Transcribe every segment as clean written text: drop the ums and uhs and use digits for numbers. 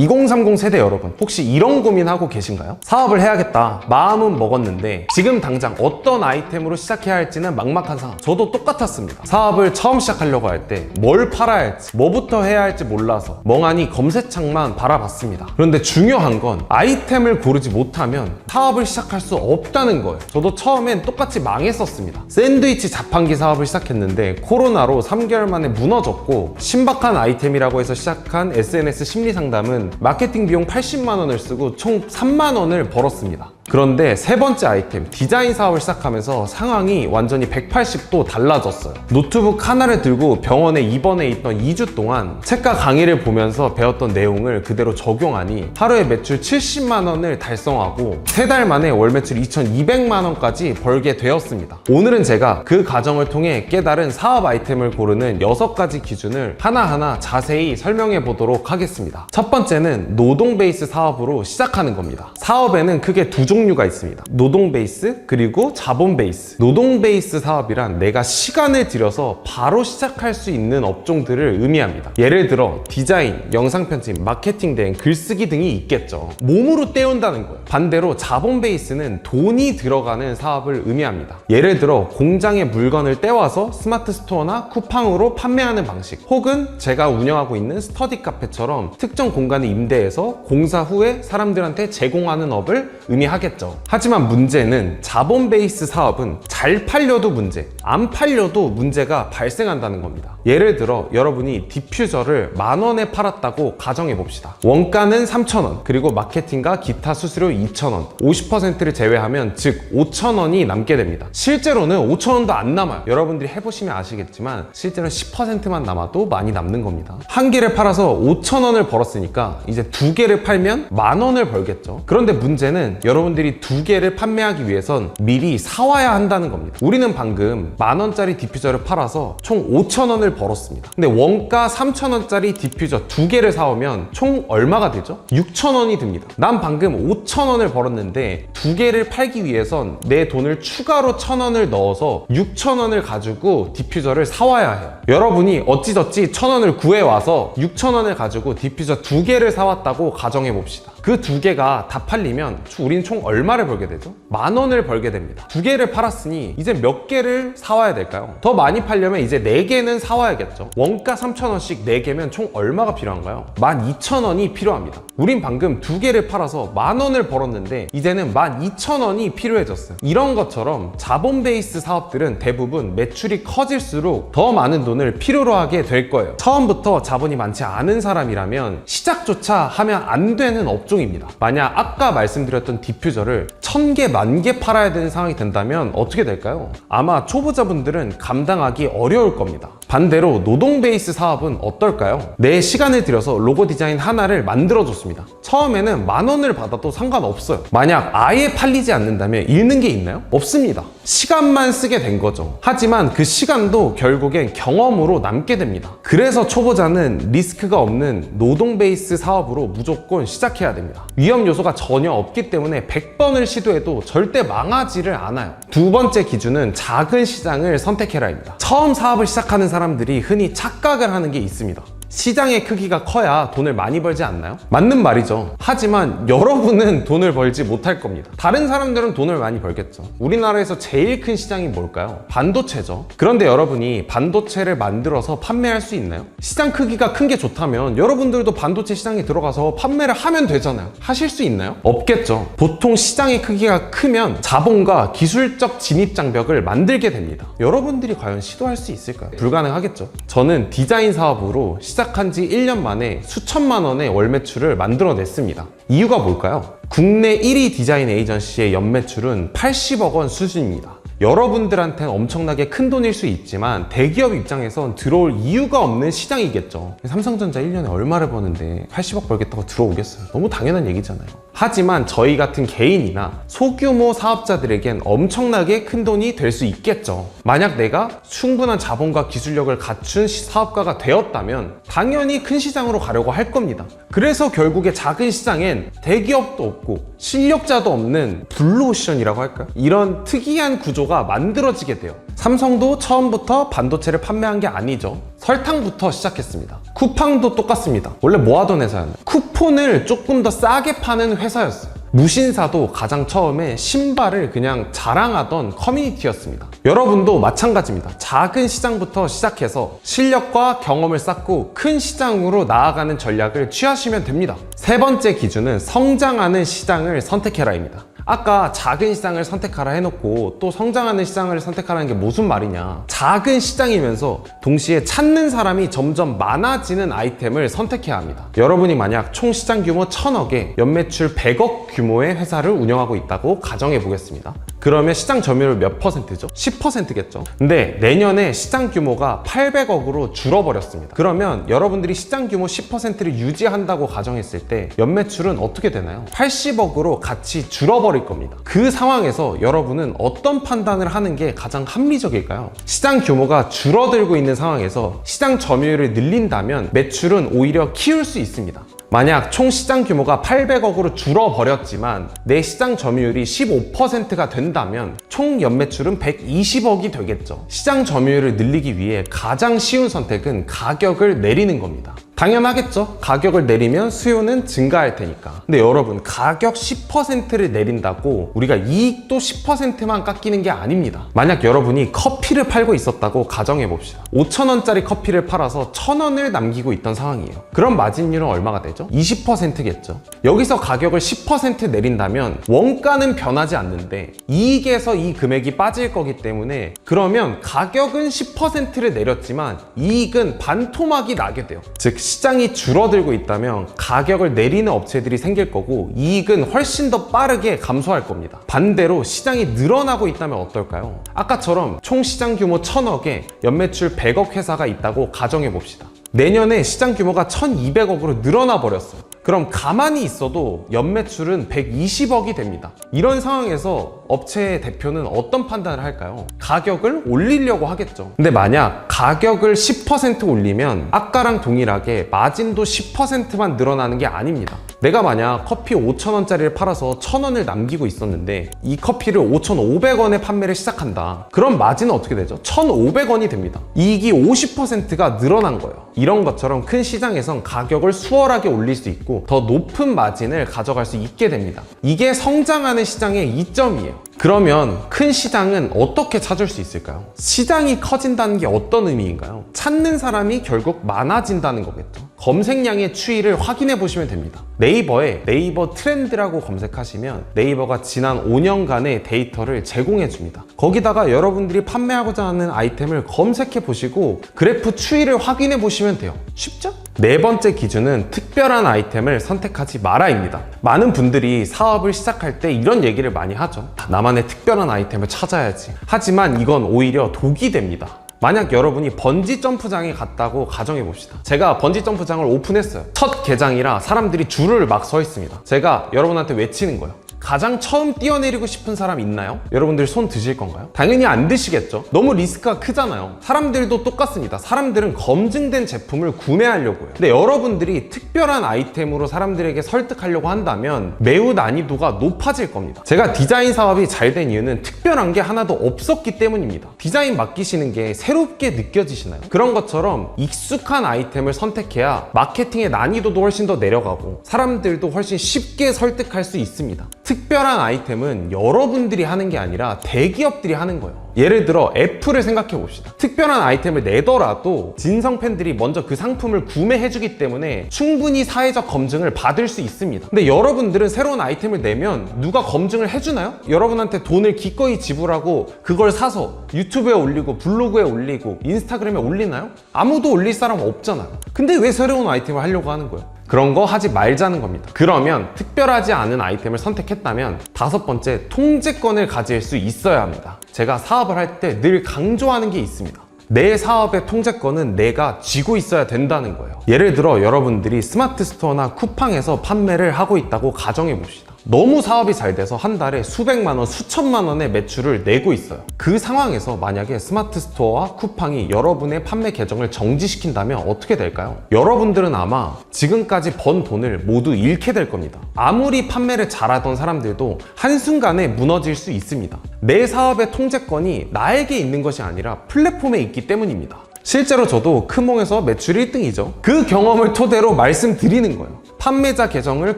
2030 세대 여러분, 혹시 이런 고민하고 계신가요? 사업을 해야겠다, 마음은 먹었는데 지금 당장 어떤 아이템으로 시작해야 할지는 막막한 상황. 저도 똑같았습니다. 사업을 처음 시작하려고 할 때 뭘 팔아야 할지, 뭐부터 해야 할지 몰라서 멍하니 검색창만 바라봤습니다. 그런데 중요한 건 아이템을 고르지 못하면 사업을 시작할 수 없다는 거예요. 저도 처음엔 똑같이 망했었습니다. 샌드위치 자판기 사업을 시작했는데 코로나로 3개월 만에 무너졌고, 신박한 아이템이라고 해서 시작한 SNS 심리 상담은 마케팅 비용 80만 원을 쓰고 총 3만 원을 벌었습니다. 그런데 세 번째 아이템 디자인 사업을 시작하면서 상황이 완전히 180도 달라졌어요. 노트북 하나를 들고 병원에 입원해 있던 2주 동안 책과 강의를 보면서 배웠던 내용을 그대로 적용하니 하루에 매출 70만 원을 달성하고 3달 만에 월 매출 2,200만 원까지 벌게 되었습니다. 오늘은 제가 그 과정을 통해 깨달은 사업 아이템을 고르는 6가지 기준을 하나하나 자세히 설명해 보도록 하겠습니다. 첫 번째는 노동 베이스 사업으로 시작하는 겁니다. 사업에는 크게 두 종류가 있습니다. 노동 베이스 그리고 자본 베이스. 노동 베이스 사업이란 내가 시간을 들여서 바로 시작할 수 있는 업종들을 의미합니다. 예를 들어 디자인, 영상 편집, 마케팅 등 글쓰기 등이 있겠죠. 몸으로 때운다는 거예요. 반대로 자본 베이스는 돈이 들어가는 사업을 의미합니다. 예를 들어 공장에 물건을 떼와서 스마트 스토어나 쿠팡으로 판매하는 방식, 혹은 제가 운영하고 있는 스터디 카페처럼 특정 공간을 임대해서 공사 후에 사람들한테 제공하는 업을 의미하겠죠. 하지만 문제는 자본 베이스 사업은 잘 팔려도 문제, 안 팔려도 문제가 발생한다는 겁니다. 예를 들어 여러분이 디퓨저를 10,000원에 팔았다고 가정해 봅시다. 원가는 3,000원, 그리고 마케팅과 기타 수수료 2,000원, 50%를 제외하면 즉 5,000원이 남게 됩니다. 실제로는 5,000원도 안 남아요. 여러분들이 해보시면 아시겠지만 실제로는 10%만 남아도 많이 남는 겁니다. 한 개를 팔아서 5,000원을 벌었으니까 이제 2개를 팔면 10,000원을 벌겠죠. 그런데 문제는 여러분들이 2개를 판매하기 위해선 미리 사와야 한다는 겁니다. 우리는 방금 10,000원짜리 디퓨저를 팔아서 총 5,000원을 벌었습니다. 근데 원가 3,000원짜리 디퓨저 2개를 사오면 총 얼마가 되죠? 6,000원이 듭니다. 난 방금 5,000원을 벌었는데 2개를 팔기 위해선 내 돈을 추가로 1,000원을 넣어서 6,000원을 가지고 디퓨저를 사와야 해요. 여러분이 어찌저찌 1,000원을 구해와서 6,000원을 가지고 디퓨저 2개를 사왔다고 가정해 봅시다. 그 2개가 다 팔리면 우린 총 얼마를 벌게 되죠? 10,000원을 벌게 됩니다. 2개를 팔았으니 이제 몇 개를 사와야 될까요? 더 많이 팔려면 이제 4개는 사와야겠죠. 원가 3,000원씩 4개면 총 얼마가 필요한가요? 12,000원이 필요합니다. 우린 방금 2개를 팔아서 10,000원을 벌었는데 이제는 12,000원이 필요해졌어요. 이런 것처럼 자본 베이스 사업들은 대부분 매출이 커질수록 더 많은 돈을 필요로 하게 될 거예요. 처음부터 자본이 많지 않은 사람이라면 시작조차 하면 안 되는 업종입니다. 만약 아까 말씀드렸던 디퓨저를 1,000개, 10,000개 팔아야 되는 상황이 된다면 어떻게 될까요? 아마 초보자분들은 감당하기 어려울 겁니다. 반대로 노동 베이스 사업은 어떨까요? 내 시간을 들여서 로고 디자인 하나를 만들어줬습니다. 처음에는 10,000원을 받아도 상관없어요. 만약 아예 팔리지 않는다면 잃는 게 있나요? 없습니다. 시간만 쓰게 된 거죠. 하지만 그 시간도 결국엔 경험으로 남게 됩니다. 그래서 초보자는 리스크가 없는 노동 베이스 사업으로 무조건 시작해야 됩니다. 위험 요소가 전혀 없기 때문에 100번을 시도해도 절대 망하지를 않아요. 두 번째 기준은 작은 시장을 선택해라입니다. 처음 사업을 시작하는 사람들이 흔히 착각을 하는 게 있습니다. 시장의 크기가 커야 돈을 많이 벌지 않나요? 맞는 말이죠. 하지만 여러분은 돈을 벌지 못할 겁니다. 다른 사람들은 돈을 많이 벌겠죠. 우리나라에서 제일 큰 시장이 뭘까요? 반도체죠. 그런데 여러분이 반도체를 만들어서 판매할 수 있나요? 시장 크기가 큰 게 좋다면 여러분들도 반도체 시장에 들어가서 판매를 하면 되잖아요. 하실 수 있나요? 없겠죠. 보통 시장의 크기가 크면 자본과 기술적 진입 장벽을 만들게 됩니다. 여러분들이 과연 시도할 수 있을까요? 불가능하겠죠. 저는 디자인 사업으로 시작한 지 1년 만에 수천만 원의 월 매출을 만들어냈습니다. 이유가 뭘까요? 국내 1위 디자인 에이전시의 연매출은 80억 원 수준입니다. 여러분들한테는 엄청나게 큰 돈일 수 있지만 대기업 입장에선 들어올 이유가 없는 시장이겠죠. 삼성전자 1년에 얼마를 버는데 80억 벌겠다고 들어오겠어요? 너무 당연한 얘기잖아요. 하지만 저희 같은 개인이나 소규모 사업자들에겐 엄청나게 큰 돈이 될 수 있겠죠. 만약 내가 충분한 자본과 기술력을 갖춘 사업가가 되었다면 당연히 큰 시장으로 가려고 할 겁니다. 그래서 결국에 작은 시장엔 대기업도 없고 실력자도 없는 블루오션이라고 할까요? 이런 특이한 구조가 만들어지게 돼요. 삼성도 처음부터 반도체를 판매한 게 아니죠. 설탕부터 시작했습니다. 쿠팡도 똑같습니다. 원래 뭐 하던 회사였나요? 쿠폰을 조금 더 싸게 파는 회사였어요. 무신사도 가장 처음에 신발을 그냥 자랑하던 커뮤니티였습니다. 여러분도 마찬가지입니다. 작은 시장부터 시작해서 실력과 경험을 쌓고 큰 시장으로 나아가는 전략을 취하시면 됩니다. 세 번째 기준은 성장하는 시장을 선택해라입니다. 아까 작은 시장을 선택하라 해놓고 또 성장하는 시장을 선택하라는 게 무슨 말이냐. 작은 시장이면서 동시에 찾는 사람이 점점 많아지는 아이템을 선택해야 합니다. 여러분이 만약 총 시장 규모 1000억에 연매출 100억 규모의 회사를 운영하고 있다고 가정해 보겠습니다. 그러면 시장 점유율 몇 %죠? 10%겠죠. 근데 내년에 시장 규모가 800억으로 줄어버렸습니다. 그러면 여러분들이 시장 규모 10%를 유지한다고 가정했을 때 연매출은 어떻게 되나요? 80억으로 같이 줄어버릴 겁니다. 그 상황에서 여러분은 어떤 판단을 하는 게 가장 합리적일까요? 시장 규모가 줄어들고 있는 상황에서 시장 점유율을 늘린다면 매출은 오히려 키울 수 있습니다. 만약 총 시장 규모가 800억으로 줄어버렸지만 내 시장 점유율이 15%가 된다면 총 연매출은 120억이 되겠죠. 시장 점유율을 늘리기 위해 가장 쉬운 선택은 가격을 내리는 겁니다. 당연하겠죠. 가격을 내리면 수요는 증가할 테니까. 근데 여러분, 가격 10%를 내린다고 우리가 이익도 10%만 깎이는 게 아닙니다. 만약 여러분이 커피를 팔고 있었다고 가정해 봅시다. 5,000원짜리 커피를 팔아서 1,000원을 남기고 있던 상황이에요. 그럼 마진율은 얼마가 되죠? 20%겠죠. 여기서 가격을 10% 내린다면 원가는 변하지 않는데 이익에서 이 금액이 빠질 거기 때문에, 그러면 가격은 10%를 내렸지만 이익은 반토막이 나게 돼요. 즉 시장이 줄어들고 있다면 가격을 내리는 업체들이 생길 거고 이익은 훨씬 더 빠르게 감소할 겁니다. 반대로 시장이 늘어나고 있다면 어떨까요? 아까처럼 총 시장 규모 1000억에 연매출 100억 회사가 있다고 가정해 봅시다. 내년에 시장 규모가 1200억으로 늘어나 버렸어요. 그럼 가만히 있어도 연매출은 120억이 됩니다. 이런 상황에서 업체의 대표는 어떤 판단을 할까요? 가격을 올리려고 하겠죠. 근데 만약 가격을 10% 올리면 아까랑 동일하게 마진도 10%만 늘어나는 게 아닙니다. 내가 만약 커피 5,000원짜리를 팔아서 1,000원을 남기고 있었는데 이 커피를 5,500원에 판매를 시작한다. 그럼 마진은 어떻게 되죠? 1,500원이 됩니다. 이익이 50%가 늘어난 거예요. 이런 것처럼 큰 시장에선 가격을 수월하게 올릴 수 있고 더 높은 마진을 가져갈 수 있게 됩니다. 이게 성장하는 시장의 이점이에요. 그러면 큰 시장은 어떻게 찾을 수 있을까요? 시장이 커진다는 게 어떤 의미인가요? 찾는 사람이 결국 많아진다는 거겠죠. 검색량의 추이를 확인해 보시면 됩니다. 네이버에 네이버 트렌드라고 검색하시면 네이버가 지난 5년간의 데이터를 제공해 줍니다. 거기다가 여러분들이 판매하고자 하는 아이템을 검색해 보시고 그래프 추이를 확인해 보시면 돼요. 쉽죠? 네 번째 기준은 특별한 아이템을 선택하지 마라입니다. 많은 분들이 사업을 시작할 때 이런 얘기를 많이 하죠. 나만의 특별한 아이템을 찾아야지. 하지만 이건 오히려 독이 됩니다. 만약 여러분이 번지 점프장에 갔다고 가정해 봅시다. 제가 번지 점프장을 오픈했어요. 첫 개장이라 사람들이 줄을 막 서 있습니다. 제가 여러분한테 외치는 거예요. 가장 처음 뛰어내리고 싶은 사람 있나요? 여러분들 손 드실 건가요? 당연히 안 드시겠죠? 너무 리스크가 크잖아요. 사람들도 똑같습니다. 사람들은 검증된 제품을 구매하려고 해요. 근데 여러분들이 특별한 아이템으로 사람들에게 설득하려고 한다면 매우 난이도가 높아질 겁니다. 제가 디자인 사업이 잘 된 이유는 특별한 게 하나도 없었기 때문입니다. 디자인 맡기시는 게 새롭게 느껴지시나요? 그런 것처럼 익숙한 아이템을 선택해야 마케팅의 난이도도 훨씬 더 내려가고 사람들도 훨씬 쉽게 설득할 수 있습니다. 특별한 아이템은 여러분들이 하는 게 아니라 대기업들이 하는 거예요. 예를 들어 애플을 생각해 봅시다. 특별한 아이템을 내더라도 진성 팬들이 먼저 그 상품을 구매해 주기 때문에 충분히 사회적 검증을 받을 수 있습니다. 근데 여러분들은 새로운 아이템을 내면 누가 검증을 해주나요? 여러분한테 돈을 기꺼이 지불하고 그걸 사서 유튜브에 올리고 블로그에 올리고 인스타그램에 올리나요? 아무도 올릴 사람 없잖아요. 근데 왜 새로운 아이템을 하려고 하는 거예요? 그런 거 하지 말자는 겁니다. 그러면 특별하지 않은 아이템을 선택했다면 다섯 번째, 통제권을 가질 수 있어야 합니다. 제가 사업을 할 때 늘 강조하는 게 있습니다. 내 사업의 통제권은 내가 쥐고 있어야 된다는 거예요. 예를 들어 여러분들이 스마트 스토어나 쿠팡에서 판매를 하고 있다고 가정해 봅시다. 너무 사업이 잘 돼서 한 달에 수백만 원, 수천만 원의 매출을 내고 있어요. 그 상황에서 만약에 스마트 스토어와 쿠팡이 여러분의 판매 계정을 정지시킨다면 어떻게 될까요? 여러분들은 아마 지금까지 번 돈을 모두 잃게 될 겁니다. 아무리 판매를 잘하던 사람들도 한순간에 무너질 수 있습니다. 내 사업의 통제권이 나에게 있는 것이 아니라 플랫폼에 있기 때문입니다. 실제로 저도 크몽에서 매출 1등이죠. 그 경험을 토대로 말씀드리는 거예요. 판매자 계정을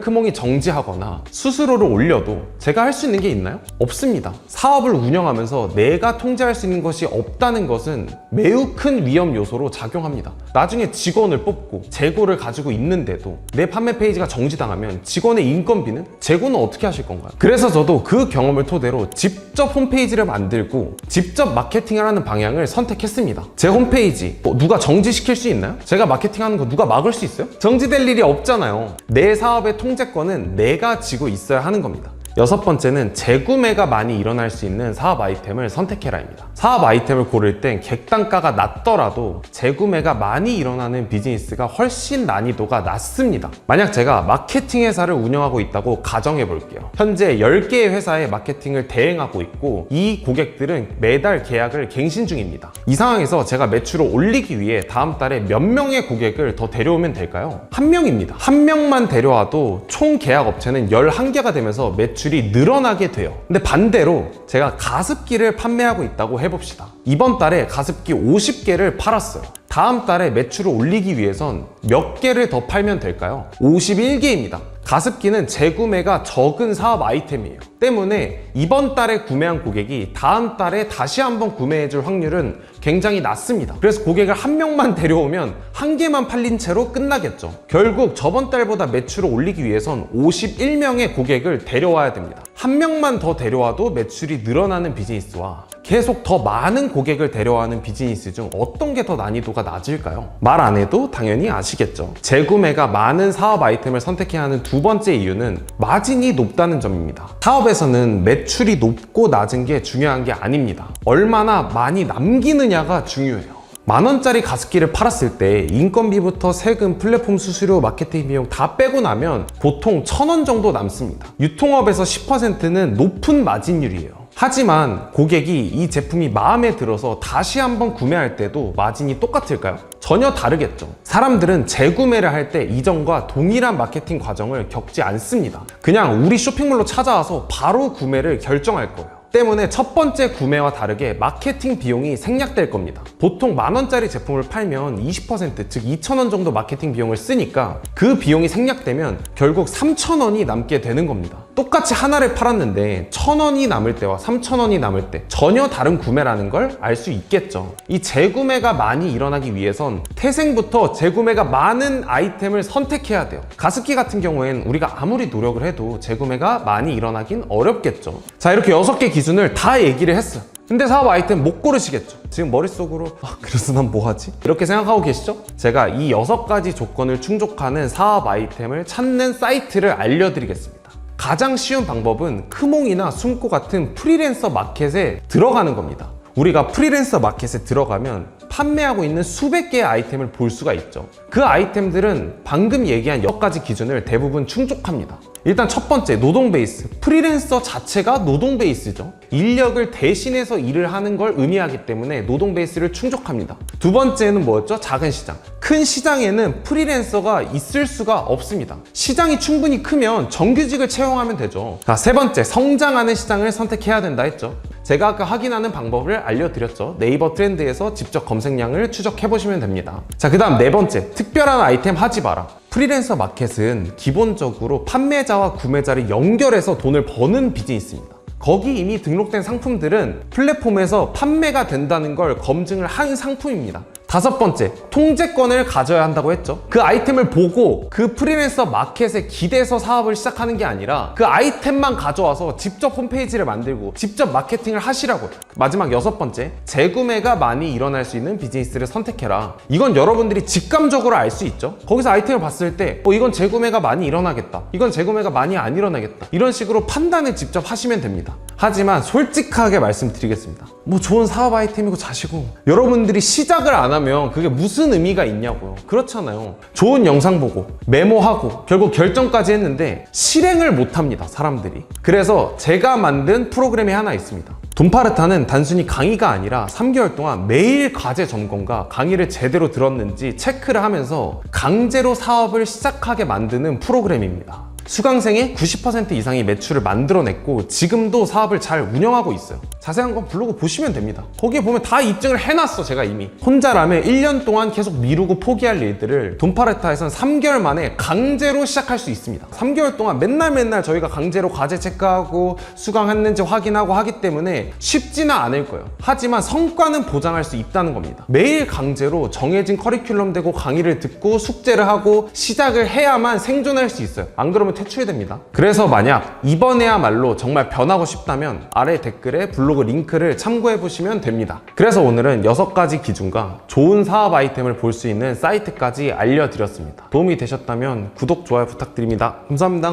크몽이 정지하거나 수수료를 올려도 제가 할 수 있는 게 있나요? 없습니다. 사업을 운영하면서 내가 통제할 수 있는 것이 없다는 것은 매우 큰 위험 요소로 작용합니다. 나중에 직원을 뽑고 재고를 가지고 있는데도 내 판매 페이지가 정지당하면 직원의 인건비는? 재고는 어떻게 하실 건가요? 그래서 저도 그 경험을 토대로 직접 홈페이지를 만들고 직접 마케팅을 하는 방향을 선택했습니다. 제 홈페이지 누가 정지시킬 수 있나요? 제가 마케팅하는 거 누가 막을 수 있어요? 정지될 일이 없잖아요. 내 사업의 통제권은 내가 지고 있어야 하는 겁니다. 여섯 번째는 재구매가 많이 일어날 수 있는 사업 아이템을 선택해라입니다. 사업 아이템을 고를 땐 객단가가 낮더라도 재구매가 많이 일어나는 비즈니스가 훨씬 난이도가 낮습니다. 만약 제가 마케팅 회사를 운영하고 있다고 가정해 볼게요. 현재 10개의 회사의 마케팅을 대행하고 있고 이 고객들은 매달 계약을 갱신 중입니다. 이 상황에서 제가 매출을 올리기 위해 다음 달에 몇 명의 고객을 더 데려오면 될까요? 한 명입니다. 한 명만 데려와도 총 계약 업체는 11개가 되면서 매출이 늘어나게 돼요. 근데 반대로 제가 가습기를 판매하고 있다고 해봅시다. 이번 달에 가습기 50개를 팔았어요. 다음 달에 매출을 올리기 위해선 몇 개를 더 팔면 될까요? 51개입니다. 가습기는 재구매가 적은 사업 아이템이에요. 때문에 이번 달에 구매한 고객이 다음 달에 다시 한번 구매해줄 확률은 굉장히 낮습니다. 그래서 고객을 한 명만 데려오면 한 개만 팔린 채로 끝나겠죠. 결국 저번 달보다 매출을 올리기 위해선 51명의 고객을 데려와야 됩니다. 한 명만 더 데려와도 매출이 늘어나는 비즈니스와 계속 더 많은 고객을 데려와는 비즈니스 중 어떤 게 더 난이도가 낮을까요? 말 안 해도 당연히 아시겠죠. 재구매가 많은 사업 아이템을 선택해야 하는 두 번째 이유는 마진이 높다는 점입니다. 사업에서는 매출이 높고 낮은 게 중요한 게 아닙니다. 얼마나 많이 남기느냐가 중요해요. 만원짜리 가습기를 팔았을 때 인건비부터 세금, 플랫폼 수수료, 마케팅 비용 다 빼고 나면 보통 1,000원 정도 남습니다. 유통업에서 10%는 높은 마진율이에요. 하지만 고객이 이 제품이 마음에 들어서 다시 한번 구매할 때도 마진이 똑같을까요? 전혀 다르겠죠. 사람들은 재구매를 할 때 이전과 동일한 마케팅 과정을 겪지 않습니다. 그냥 우리 쇼핑몰로 찾아와서 바로 구매를 결정할 거예요. 때문에 첫 번째 구매와 다르게 마케팅 비용이 생략될 겁니다. 보통 만원짜리 제품을 팔면 20% 즉 2,000원 정도 마케팅 비용을 쓰니까 그 비용이 생략되면 결국 3,000원이 남게 되는 겁니다. 똑같이 하나를 팔았는데 1,000원이 남을 때와 3,000원이 남을 때 전혀 다른 구매라는 걸 알 수 있겠죠. 이 재구매가 많이 일어나기 위해선 태생부터 재구매가 많은 아이템을 선택해야 돼요. 가습기 같은 경우엔 우리가 아무리 노력을 해도 재구매가 많이 일어나긴 어렵겠죠. 자, 이렇게 6개 기준을 다 얘기를 했어요. 근데 사업 아이템 못 고르시겠죠? 지금 머릿속으로 그래서 난 뭐하지? 이렇게 생각하고 계시죠? 제가 이 6가지 조건을 충족하는 사업 아이템을 찾는 사이트를 알려드리겠습니다. 가장 쉬운 방법은 크몽이나 숨고 같은 프리랜서 마켓에 들어가는 겁니다. 우리가 프리랜서 마켓에 들어가면 판매하고 있는 수백 개의 아이템을 볼 수가 있죠. 그 아이템들은 방금 얘기한 10가지 기준을 대부분 충족합니다. 일단 첫 번째, 노동 베이스. 프리랜서 자체가 노동 베이스죠. 인력을 대신해서 일을 하는 걸 의미하기 때문에 노동 베이스를 충족합니다. 두 번째는 뭐였죠? 작은 시장. 큰 시장에는 프리랜서가 있을 수가 없습니다. 시장이 충분히 크면 정규직을 채용하면 되죠. 자, 세 번째, 성장하는 시장을 선택해야 된다 했죠. 제가 아까 확인하는 방법을 알려드렸죠. 네이버 트렌드에서 직접 검색량을 추적해보시면 됩니다. 자, 그 다음 네 번째, 특별한 아이템 하지 마라. 프리랜서 마켓은 기본적으로 판매자와 구매자를 연결해서 돈을 버는 비즈니스입니다. 거기 이미 등록된 상품들은 플랫폼에서 판매가 된다는 걸 검증을 한 상품입니다. 다섯 번째, 통제권을 가져야 한다고 했죠. 그 아이템을 보고 그 프리랜서 마켓에 기대서 사업을 시작하는 게 아니라 그 아이템만 가져와서 직접 홈페이지를 만들고 직접 마케팅을 하시라고요. 마지막 여섯 번째, 재구매가 많이 일어날 수 있는 비즈니스를 선택해라. 이건 여러분들이 직감적으로 알 수 있죠. 거기서 아이템을 봤을 때 이건 재구매가 많이 일어나겠다, 이건 재구매가 많이 안 일어나겠다, 이런 식으로 판단을 직접 하시면 됩니다. 하지만 솔직하게 말씀드리겠습니다. 뭐 좋은 사업 아이템이고 자시고 여러분들이 시작을 안 하면 그게 무슨 의미가 있냐고요. 그렇잖아요. 좋은 영상 보고 메모하고 결국 결정까지 했는데 실행을 못 합니다, 사람들이. 그래서 제가 만든 프로그램이 하나 있습니다. 돈파르타는 단순히 강의가 아니라 3개월 동안 매일 과제 점검과 강의를 제대로 들었는지 체크를 하면서 강제로 사업을 시작하게 만드는 프로그램입니다. 수강생의 90% 이상의 매출을 만들어냈고 지금도 사업을 잘 운영하고 있어요. 자세한 건 블로그 보시면 됩니다. 거기에 보면 다 입증을 해놨어, 제가 이미. 혼자라면 1년 동안 계속 미루고 포기할 일들을 돈파르타에선 3개월 만에 강제로 시작할 수 있습니다. 3개월 동안 맨날 저희가 강제로 과제 체크하고 수강했는지 확인하고 하기 때문에 쉽지는 않을 거예요. 하지만 성과는 보장할 수 있다는 겁니다. 매일 강제로 정해진 커리큘럼 되고 강의를 듣고 숙제를 하고 시작을 해야만 생존할 수 있어요. 안 그러면 퇴출됩니다. 그래서 만약 이번에야말로 정말 변하고 싶다면 아래 댓글에 블로그 링크를 참고해 보시면 됩니다. 그래서 오늘은 6가지 기준과 좋은 사업 아이템을 볼 수 있는 사이트까지 알려드렸습니다. 도움이 되셨다면 구독, 좋아요 부탁드립니다. 감사합니다.